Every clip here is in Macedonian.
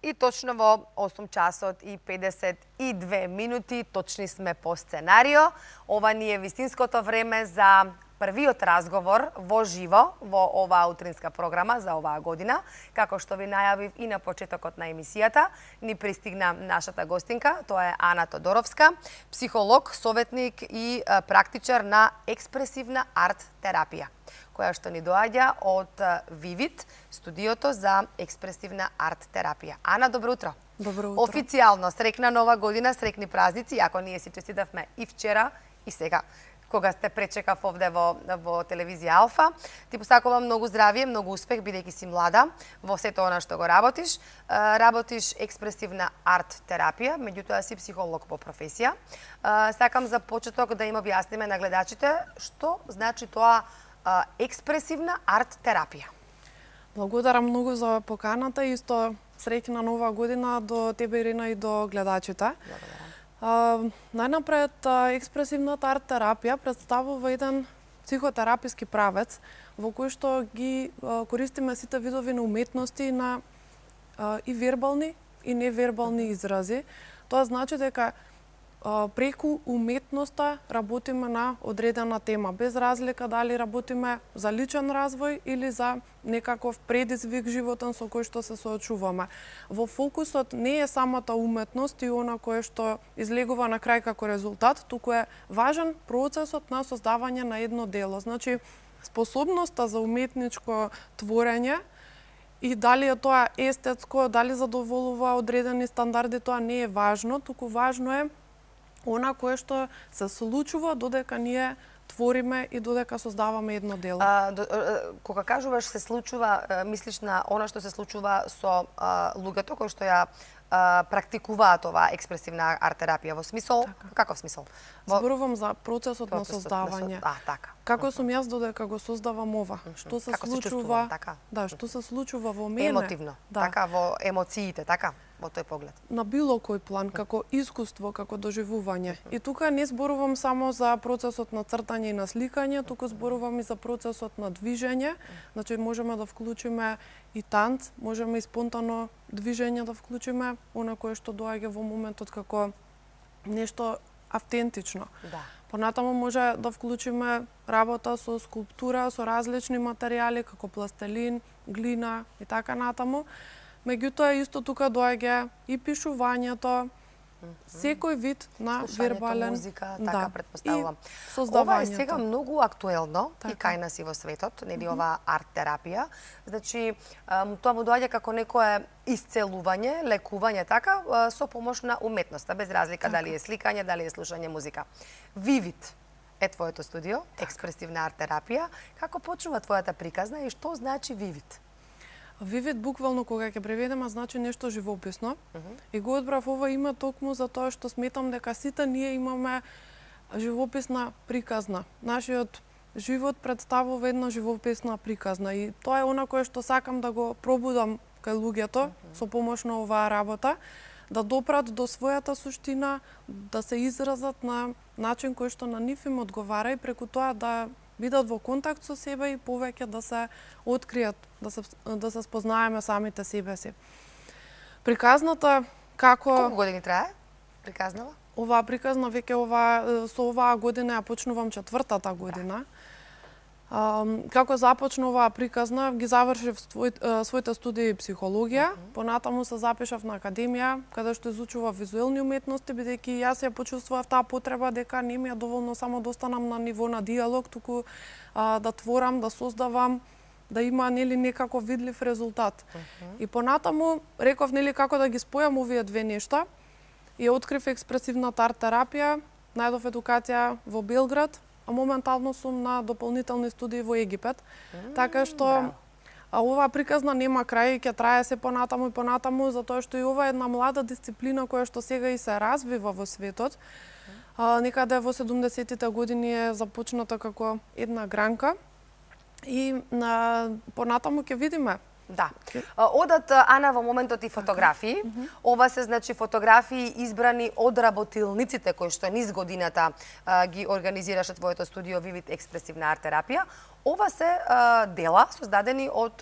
И точно во 8 часот и 52 минути, точни сме по сценарио. Ова ни е вистинското време за првиот разговор во живо во оваа утринска програма за оваа година. Како што ви најавив и на почетокот на емисијата, ни пристигна нашата гостинка, тоа е Ана Тодоровска, психолог, советник и практичар на експресивна арт терапија, која што ни доаѓа од Вивит, студиото за експресивна арт терапија. Ана, добро утро. Добро утро. Официјално срекна нова година, срекни празници, иако ние си честитавме и вчера и сега, кога сте пречекав овде во телевизија Алфа. Ти посакувам многу здравје, многу успех, бидејќи си млада во сето она што го работиш. Работиш експресивна арт терапија, меѓутоа си психолог по професија. Сакам за почеток да им објасниме на гледачите што значи тоа експресивна арт терапија. Благодарам многу за поканата и исто среќна нова година до тебе, Ирина, и до гледачите. Благодарам. Најнапред, експресивната арт терапија представува еден психотераписки правец во кој што ги користиме сите видови на уметности, на и вербални и невербални изрази. Тоа значи дека преку уметноста работиме на одредена тема, без разлика дали работиме за личен развој или за некаков предизвик животен со кој што се соочуваме. Во фокусот не е самата уметност и она кое што излегува на крај како резултат, туку е важен процесот на создавање на едно дело. Значи, способноста за уметничко творење и дали е тоа естетско, дали задоволува одредени стандарди, тоа не е важно, туку важно е она кое што се случува додека ние твориме и додека создаваме едно дело. Кога кажуваш се случува, мислиш на она што се случува со луѓето кои што ја практикуваат оваа експресивна арт терапија, во смисол, каков смисол? Зборувам за процесот на создавање. Така. Како сум јас додека го создавам ова? Што се случува? Така. Да, што се случува во мене? Емотивно, така, во емоциите, така, во тој поглед. На било кој план, како искуство, како доживување. И тука не зборувам само за процесот на цртање и на сликање, туку зборувам и за процесот на движење. Значи, можеме да вклучиме и танц, можеме и спонтано движење да вклучиме, она кое што доаѓа во моментот како нешто автентично. Да. Понатаму може да вклучиме работа со скулптура, со различни материјали, како пластелин, глина и така натаму. Меѓутоа, исто тука доаѓа и пишувањето, секој вид на вербален... музика, така предпоставувам. Ова е сега многу актуелно и кај нас и во светот, нели оваа арт терапија. Значи, тоа му доаѓа како некое исцелување, лекување, така, со помош на уметноста, без разлика дали е сликање, дали е слушање музика. Вивит е твоето студио, експресивна арт терапија. Како почнува твојата приказна и што значи Вивит? Вивит буквално кога ќе преведеме значи нешто живописно. И го одбрав ова име токму за тоа што сметам дека сите ние имаме живописна приказна. Нашиот живот представува една живописна приказна и тоа е она кое што сакам да го пробудам кај луѓето со помош на оваа работа, да допрат до својата суштина, да се изразат на начин кој што на нив им одговара и преку тоа да бидат во контакт со себе и повеќе да се откријат, да се спознаеме самите себе си. Приказната како... Колку години трае приказнава? Оваа приказна веќе со оваа година ја почнувам 4-та година. Како започна оваа приказна, ги завршив своите студии психологија, понатаму се запишав на академија, каде што изучував визуелни уметности, бидејќи јас ја почувствував таа потреба дека не ми е доволно само да останам на ниво на диалог, туку да творам, да создавам, да има нели некако видлив резултат. И понатаму реков нели како да ги спојам овие две нешта и открив експресивната арт терапија, најдов едукација во Белград, а моментално сум на дополнителни студии во Египет. Така што оваа приказна нема крај, ќе трае се понатаму и понатаму, затоа што и ова е една млада дисциплина која што сега и се развива во светот. Некаде во 70-тите години е започната како една гранка и понатаму ќе видиме. Да. Одат, Ана, во моментот и фотографии. Ова се, значи, фотографии избрани од работилниците кои што низ годината ги организираше твоето студио Вивит експресивна арт терапија. Ова се дела создадени од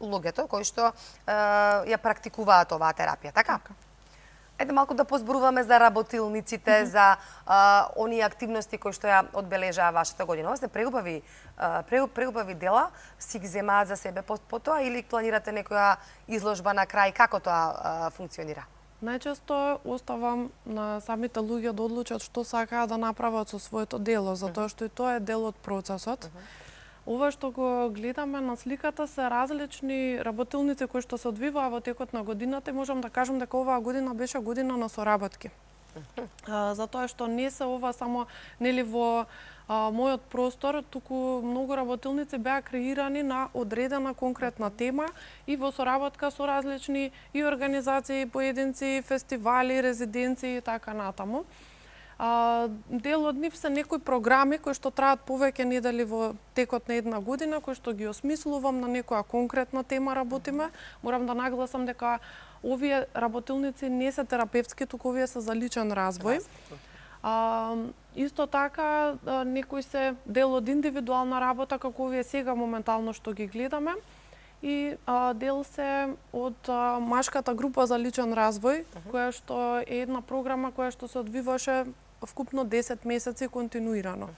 луѓето кои што ја практикуваат оваа терапија, така? Ајде малку да позборуваме за работилниците, за оние активности кои што ја одбележаа вашата година. Ова се преубави дела, си ги земаат за себе по тоа или планирате некоја изложба на крај, како тоа функционира? Најчесто оставам на самите луѓе да одлучат што сакаат да направат со своето дело, затоа што и тоа е дел од процесот. Ова што го гледаме на сликата се различни работилници кои што се одвиваа во текот на годината и можам да кажам дека оваа година беше година на соработки. Затоа што не се ова само нели во мојот простор, туку многу работилници беа креирани на одредена конкретна тема и во соработка со различни и организации, поединци, фестивали, резиденции и така натаму. Дел од нив се некои програми кои што траат повеќе недели во текот на една година, кои што ги осмислувам на некоја конкретна тема работиме. Морам да нагласам дека овие работилници не се терапевтски, туку овие се за личен развој. Исто така, некои се дел од индивидуална работа, како овие сега моментално што ги гледаме, и дел се од машката група за личен развој, која што е една програма која што се одвиваше вкупно 10 месеци континуирано.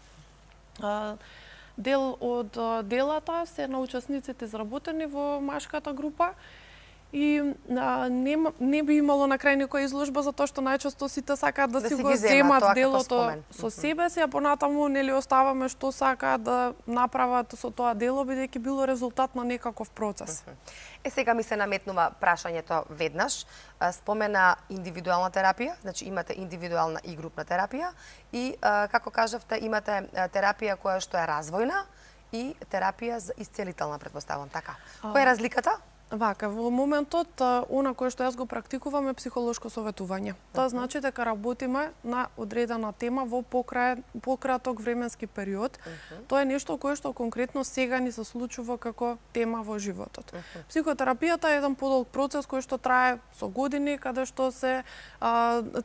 Дел од делата се на учесниците изработени во машката група и не би имало на крај некоја изложба затоа што најчесто сите сакаат да си го земат делото со себе си, а понатаму нели оставаме што сакаат да направат со тоа дело бидејќи било резултат на некаков процес. Сега ми се наметнува прашањето веднаш. Спомена индивидуална терапија, значи имате индивидуална и групна терапија и како кажавте имате терапија која што е развојна и терапија за исцелителна, претпоставувам, така. Која е разликата? Вака, во моментот, она кое што јас го практикувам е психолошко советување. Тоа значи дека работиме на одредена тема во пократок временски период. Тоа е нешто кое што конкретно сега ни се случува како тема во животот. Психотерапијата е еден подолг процес кој што трае со години, каде што се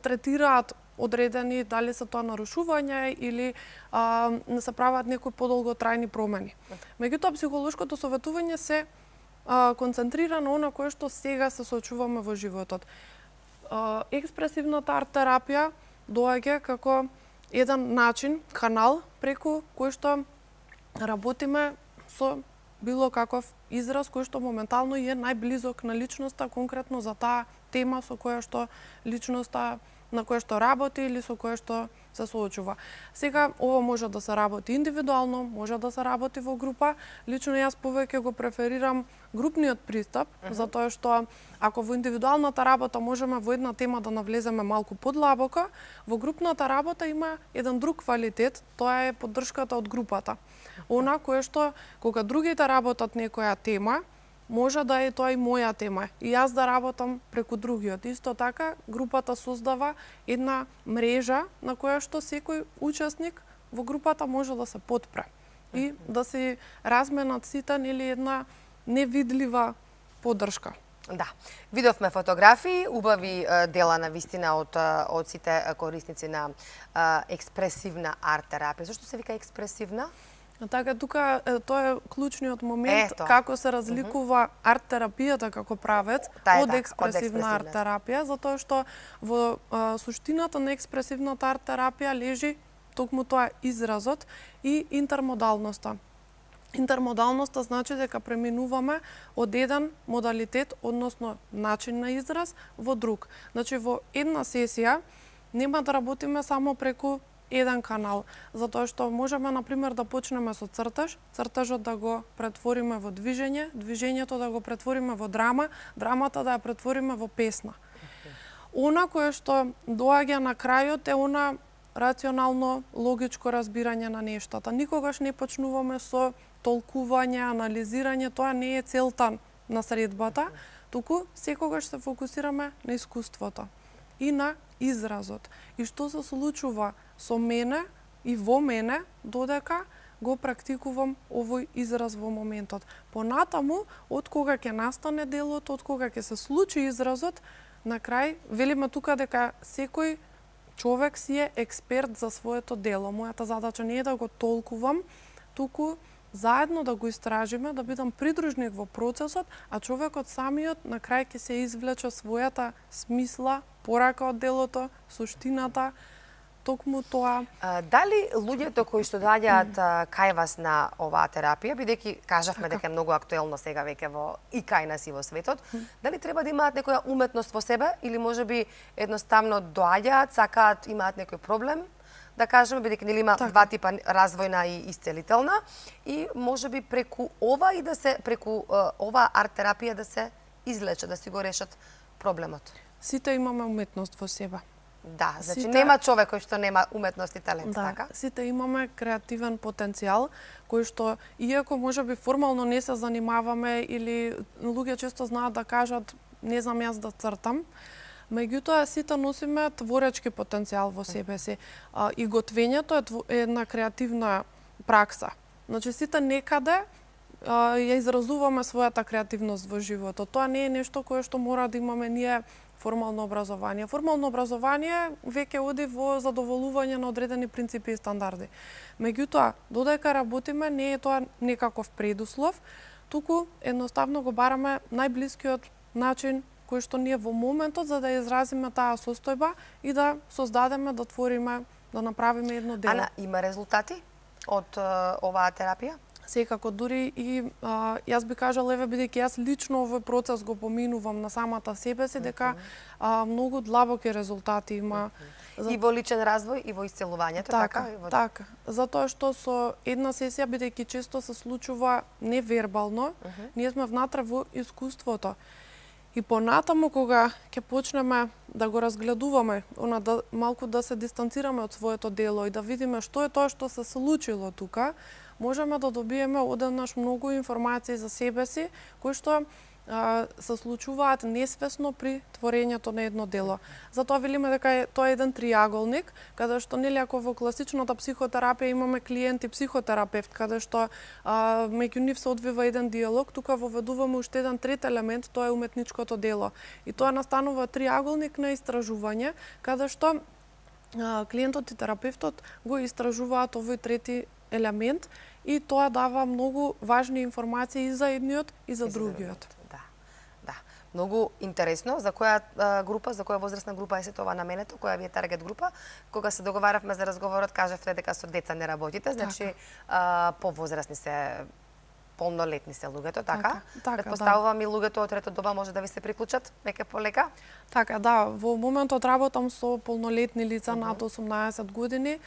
третираат одредени, дали се тоа нарушување или се прават некои подолготрајни промени. Меѓутоа, психолошкото советување се концентрира на она кое што сега се соочуваме во животот. Експресивната арт-терапија доаѓа како еден начин, канал, преку кој што работиме со било каков израз кој што моментално е најблизок на личноста, конкретно за таа тема со која што личноста на која што работи или со која што се соочува. Сега, ова може да се работи индивидуално, може да се работи во група. Лично јас повеќе го преферирам групниот пристап, затоа што ако во индивидуалната работа можеме во една тема да навлеземе малку подлабоко, во групната работа има еден друг квалитет, тоа е поддршката од групата. Она кое што, кога другите работат некоја тема, може да е тоа и моја тема и јас да работам преку другиот. Исто така, групата создава една мрежа на која што секој учесник во групата може да се потпре и да се разменат сите нели една невидлива поддршка. Да, видовме фотографии, убави дела на вистина од сите корисници на експресивна арт-терапија. Зошто се вика експресивна? Така, тука тоа е клучниот момент како се разликува арт-терапијата како правец од експресивна арт-терапија, затоа што во суштината на експресивната арт-терапија лежи токму тоа изразот и интермодалноста. Интермодалноста значи дека преминуваме од еден модалитет, односно начин на израз, во друг. Значи, во една сесија нема да работиме само преку еден канал, затоа што можеме, например, да почнеме со цртаж, цртажот да го претвориме во движење, движењето да го претвориме во драма, драмата да ја претвориме во песна. Она кое што доаѓа на крајот е она рационално, логичко разбирање на нештата. Никогаш не почнуваме со толкување, анализирање, тоа не е целта на средбата, туку секогаш се фокусираме на искуството и на изразот. И што се случува со мене и во мене додека го практикувам овој израз во моментот. Понатаму, од кога ќе настане делото, од кога ќе се случи изразот, на крај велиме тука дека секој човек си е експерт за своето дело. Мојата задача не е да го толкувам, туку заедно да го истражиме, да бидам придружник во процесот, а човекот самиот на крај ќе се извлече својата смисла, порака од делото, суштината, токму тоа. Дали луѓето кои што доаѓаат кај вас на оваа терапија, бидејќи кажавме дека е многу актуелно сега веќе и кај нас и во светот, дали треба да имаат некоја уметност во себе или можеби едноставно доаѓаат, сакаат, имаат некој проблем, да кажеме, бидејќи нели има два типа развојна и исцелителна, и можеби преку ова и преку оваа арт терапија да се излечат, да си го решат проблемот. Сите имаме уметност во себе. Да, значи нема човек кој што нема уметност и талент, така? Сите имаме креативен потенцијал, кој што, иако можеби формално не се занимаваме или луѓе често знаат да кажат не знам јас да цртам, меѓутоа сите носиме творечки потенцијал во себе си. И готвењето е една креативна пракса. Значи сите некаде ја изразуваме својата креативност во животот. Тоа не е нешто кое што мора да имаме ние формално образование. Формално образование веќе оди во задоволување на одредени принципи и стандарди. Меѓутоа, додека работиме, не е тоа некаков предуслов, туку едноставно го бараме најблискиот начин кој што ние во моментот за да изразиме таа состојба и да создадеме, да твориме, да направиме едно дело. Ана, има резултати од оваа терапија? Секако, дури и јас би кажала, еве, бидејќи јас лично овој процес го поминувам на самата себе си, дека многу длабоки резултати има. И во личен развој, и во исцелувањето, така? Така, затоа што со една сесија, бидејќи често се случува невербално, ние сме внатре во искуството. И понатаму кога ќе почнеме да го разгледуваме, малку да се дистанцираме од своето дело и да видиме што е тоа што се случило тука, можеме да добиеме одеднаш многу информации за себе си, кои што се случуваат несвесно при творењето на едно дело. Затоа велиме дека тоа е еден триаголник, каде што нели ако во класичната психотерапија имаме клиент и психотерапевт, каде што меѓу нив се одвива еден диалог, тука воведуваме уште еден трет елемент, тоа е уметничкото дело. И тоа настанува триаголник на истражување, каде што клиентот и терапевтот го истражуваат овој трети елемент и тоа дава многу важни информации и за едниот и за другиот. Да. Многу интересно. За која група, за која возрастна група е сето ова наменето, која ви е таргет група? Кога се договаравме за разговорот, кажавте дека со деца не работите, значи повозрастни се, полнолетни се луѓето, така? Предпоставувам и луѓето од трето доба може да ви се приклучат веќе полека? Така, да. Во моментот работам со полнолетни лица над 18 години.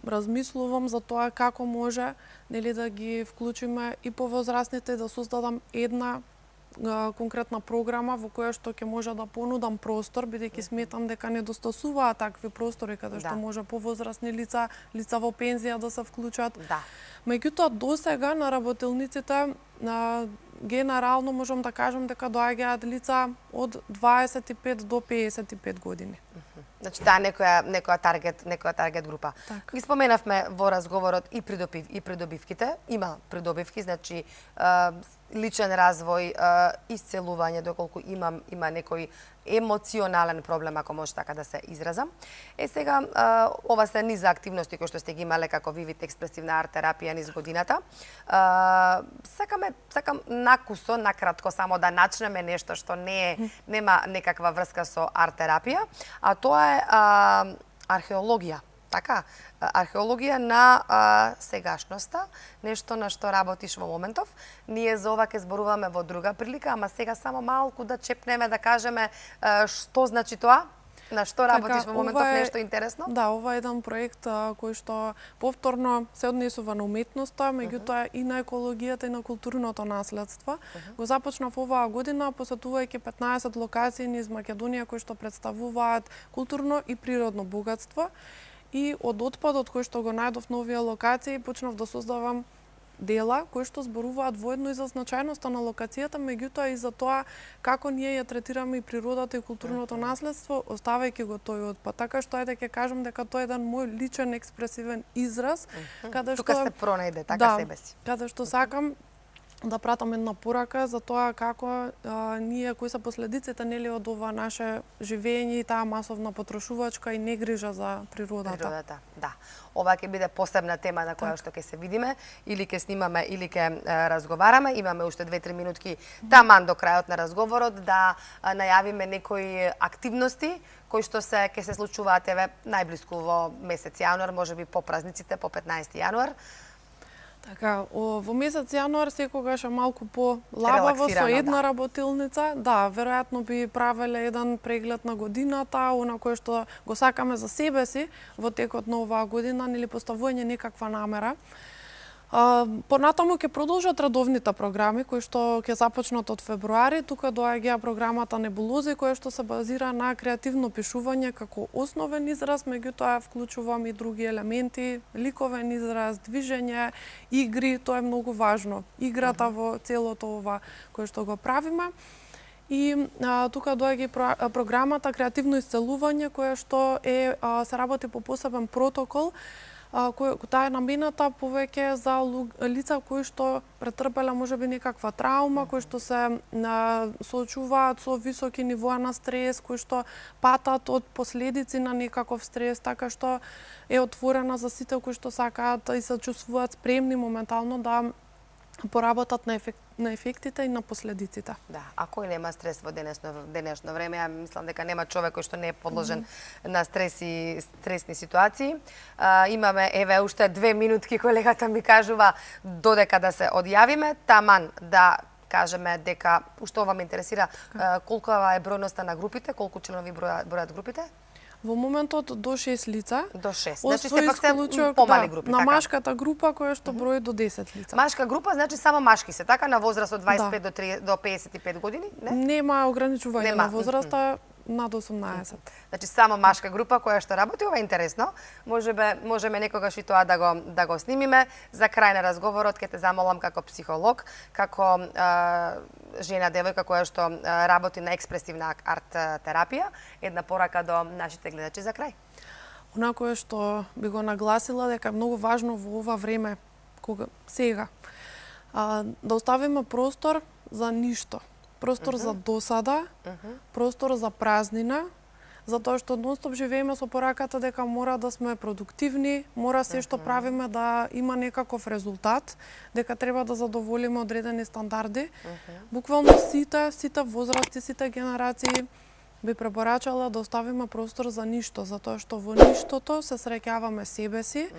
Размислувам за тоа како може нели да ги вклучиме и повозрастните, да создадам една конкретна програма во која што ќе може да понудам простор, бидејќи сметам дека недостасуваат такви простори каде што може повозрастни лица во пензија да се вклучат. Меѓутоа досега на работилниците генерално можам да кажам дека доаѓаат лица од 25 до 55 години. Значи таа некоја таргет група. Ги споменавме во разговорот и придобивките. Има придобивки, значи личен развој, исцелување доколку има некој емоционален проблем, ако може така да се изразам. Сега, ова се низ активности кои што сте ги имале како Vivid експресивна арт терапија низ годината. Сакам накусо, накратко само да начнеме нешто што нема некаква врска со арт терапија, а тоа е археологија. Така, археологија на сегашноста, нешто на што работиш во моментов. Ние за ова ќе зборуваме во друга прилика, ама сега само малку да чепнеме, да кажеме што значи тоа, на што работиш во моментов, нешто интересно? Да, ова е еден проект кој што повторно се однесува на уметноста, меѓутоа и на екологијата и на културното наследство. Го започнав оваа година посетувајќи 15 локации низ Македонија кои што представуваат културно и природно богатство. И од отпадот кој што го најдов на овие локации, почнав да создавам дела кои што зборуваат воедно и за значајноста на локацијата, меѓутоа и за тоа како ние ја третираме и природата и културното наследство, оставајќи го тој отпад. Така што ајде ќе кажам дека тоа е еден мој личен експресивен израз, каде што тука се пронајде така себе си. Каде што сакам да пратам една порака за тоа како ние, кои се последиците нели од ова наше живење и таа масовна потрошувачка и негрижа за природата. Да. Ова ќе биде посебна тема на која што ќе се видиме, или ќе снимаме, или ќе разговараме. Имаме уште 2-3 минутки таман до крајот на разговорот да најавиме некои активности кои што ќе се случуваат најблиску во месец јануар, можеби по празниците, по 15 јануар. Така, во месец јануар секогаш е малку по-лабаво со една работилница. Да, веројатно би правеле еден преглед на годината, она кое што го сакаме за себе си во текот на оваа година, или поставување некаква намера. Понатаму ќе продолжат редовните програми кои што ќе започнат од февруари. Тука доаѓа програмата Небулози која што се базира на креативно пишување како основен израз, меѓутоа вклучувам и други елементи, ликовен израз, движење, игри, тоа е многу важно. Играта во целото ова кое што го правиме. И тука доаѓа и програмата Креативно исцелување која што се работи по посебен протокол. Таа е намената повеќе за лица кои што претрпеле можеби некаква траума, кои што се соочуваат со високи нивоа на стрес, кои што патат од последици на некаков стрес, така што е отворена за сите кои што сакаат и се чувствуваат спремни моментално да поработат на ефектите и на последиците. Да, а кој нема стрес во денешно време? Ја мислам дека нема човек кој што не е подложен на стрес и стресни ситуации. Имаме уште 2 минутки, колегата ми кажува додека да се одјавиме, таман да кажеме дека уште ова ме интересира колку е бројноста на групите, колку членови бројат групите? Во моментот до 6 лица. До 6. Значи сепак се помали групи, на така? машката група која што брои до 10 лица. Машка група значи само машки се, така, на возраст од 25 до 55 години, не? Нема ограничување на возраста над 18. Значи само машка група која што работи, ова е интересно. Можеме некогаш и тоа да го снимиме. За крај на разговорот ќе те замолам како психолог, како жена девојка која што работи на експресивна арт терапија, една порака до нашите гледачи за крај. Она кое што би го нагласила дека е многу важно во ова време, сега, да оставиме простор за ништо. Простор за досада, простор за празнина, затоа што нонстоп живееме со пораката дека мора да сме продуктивни, мора се што правиме да има некаков резултат, дека треба да задоволиме одредени стандарди. Буквално сите возрасти, сите генерации би препорачала да оставиме простор за ништо, затоа што во ништото се среќаваме себе си,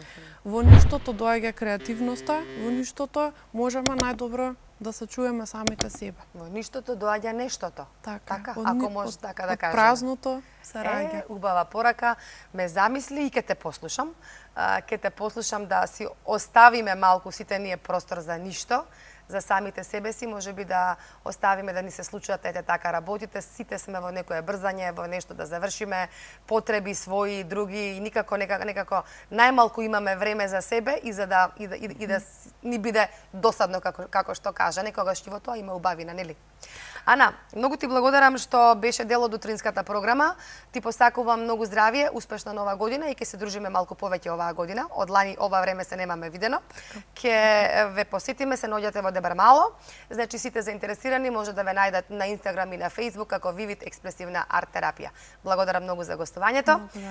во ништото доаѓа креативноста, во ништото можеме најдобро да се чуеме самите себе. Во ништото доаѓа нештото. Така, ако може така да кажеме. Празното се раѓа. Убава порака, ме замисли и ќе те послушам. Ќе те послушам да си оставиме малку сите ние простор за ништо, за самите себе си, можеби да оставиме да ни се случат така работите, сите сме во некое брзање, во нешто да завршиме, потреби своји, други, и некако најмалку имаме време за себе и да ни биде досадно како што кажа, некогаш и во тоа има убавина, нели? Ана, многу ти благодарам што беше дел од утринската програма. Ти посакувам многу здравје, успешна нова година и ќе се дружиме малку повеќе оваа година. Од лани ова време се немаме видено. Ќе ве посетиме, се наоѓате во Дебармало. Значи сите заинтересирани може да ве најдат на Инстаграм и на Фејсбук како Vivid Експресивна арт терапија. Благодарам многу за гостувањето.